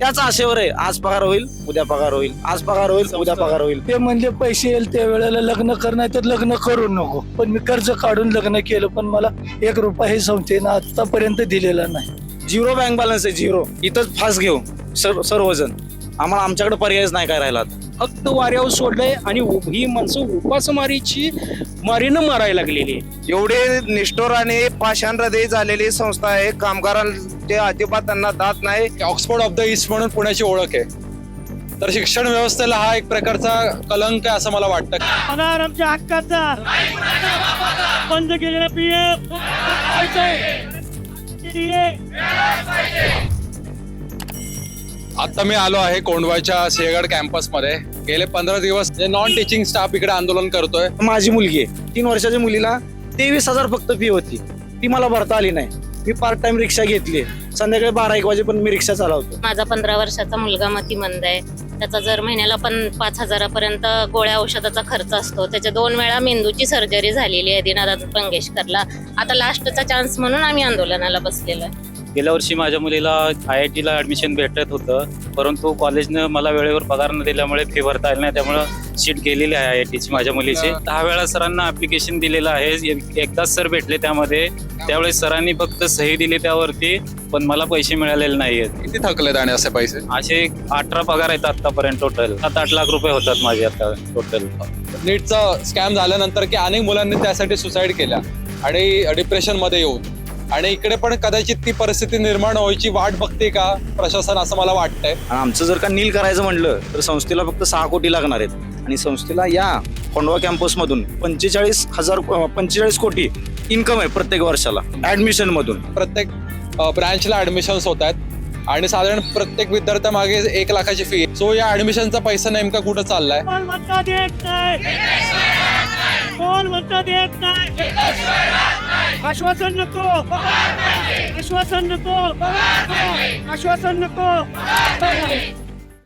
त्याच आशेवर आहे, आज पगार होईल उद्या पगार होईल, आज पगार होईल उद्या पगार होईल. ते म्हणजे पैसे येईल त्या वेळेला लग्न करणार तर लग्न करू नको, पण मी कर्ज काढून लग्न केलं, पण मला 1 रुपया हे संस्थेनं आतापर्यंत दिलेला नाही. झिरो बँक बॅलन्स आहे, झिरो. इथंच फास घेऊ सर्वजण. आम्हाला आमच्याकडे पर्यायच नाही काय राहिला. फक्त वाऱ्यावर सोडलंय आणि ही माणसं उपासमारीची मारीनं मारायला लागलेली आहे. एवढे निष्ठुर आणि पाषाण हृदय झालेली संस्था आहे. कामगारांचे अजिबात त्यांना दात नाही. ऑक्सफोर्ड ऑफ द ईस्ट म्हणून पुण्याची ओळख आहे. तर शिक्षण व्यवस्थेला हा एक प्रकारचा कलंक आहे असं मला वाटतं. पगार आमच्या हक्काचा, बंद केलेला पीएफ आता मी आलो आहे कोंढवाच्या सिंहगड कॅम्पसमध्ये. गेले 15 दिवस नॉन टीचिंग स्टाफ इकडे आंदोलन करतोय. माझी मुलगी आहे, 3 वर्षाच्या मुलीला 23,000 फक्त फी होती, ती मला भरता आली नाही. मी पार्ट टाइम रिक्षा घेतली, संध्याकाळी 12-1 वाजेपर्यंत मी रिक्षा चालवतो. माझा 15 वर्षाचा मुलगा मतिमंद आहे. त्याचा जर महिन्याला 5,000पर्यंत गोळ्या औषधाचा खर्च असतो. त्याच्या 2 वेळा मेंदूची सर्जरी झालेली आहे दिनानाथ मंगेशकरला. आता लास्टचा चान्स म्हणून आम्ही आंदोलनाला बसलेलो आहे. गेल्या वर्षी माझ्या मुलीला IIT ला ऍडमिशन भेटत होतं, परंतु कॉलेजनं मला वेळेवर पगार न दिल्यामुळे फी भरता आली नाही. त्यामुळे सीट गेलेली आहे IIT ची माझ्या मुलीची. 10 वेळा सरांना ऍप्लिकेशन दिलेलं आहे. एकदाच सर भेटले त्यामध्ये, त्यावेळेस सरांनी फक्त सही दिली त्यावरती, पण मला पैसे मिळालेले नाहीयेत. किती थकलेत आणि असे पैसे? असे 18 पगार आहेत आतापर्यंत टोटल. 7-8 लाख रुपये होतात माझे आता टोटल. नीटचा स्कॅम झाल्यानंतर की अनेक मुलांनी त्यासाठी सुसाईड केल्या आणि डिप्रेशन मध्ये येऊन, आणि इकडे पण कदाचित ती परिस्थिती निर्माण व्हायची वाट बघते का प्रशासन, असं मला वाटतंय. आणि आमचं जर का नील करायचं म्हणलं तर संस्थेला फक्त 6 कोटी लागणार आहेत. आणि संस्थेला या कोंढवा कॅम्पसमधून 45 कोटी इन्कम आहे प्रत्येक वर्षाला ऍडमिशन मधून. प्रत्येक ब्रँचला ऍडमिशन्स होत आहेत आणि साधारण प्रत्येक विद्यार्थ्यामागे 1 लाखाची फी. सो या ऍडमिशनचा पैसा नेमका कुठं चाललाय? कोण म्हणतात येत नाही, आश्वासन नको, आश्वासन नको, आश्वासन नको.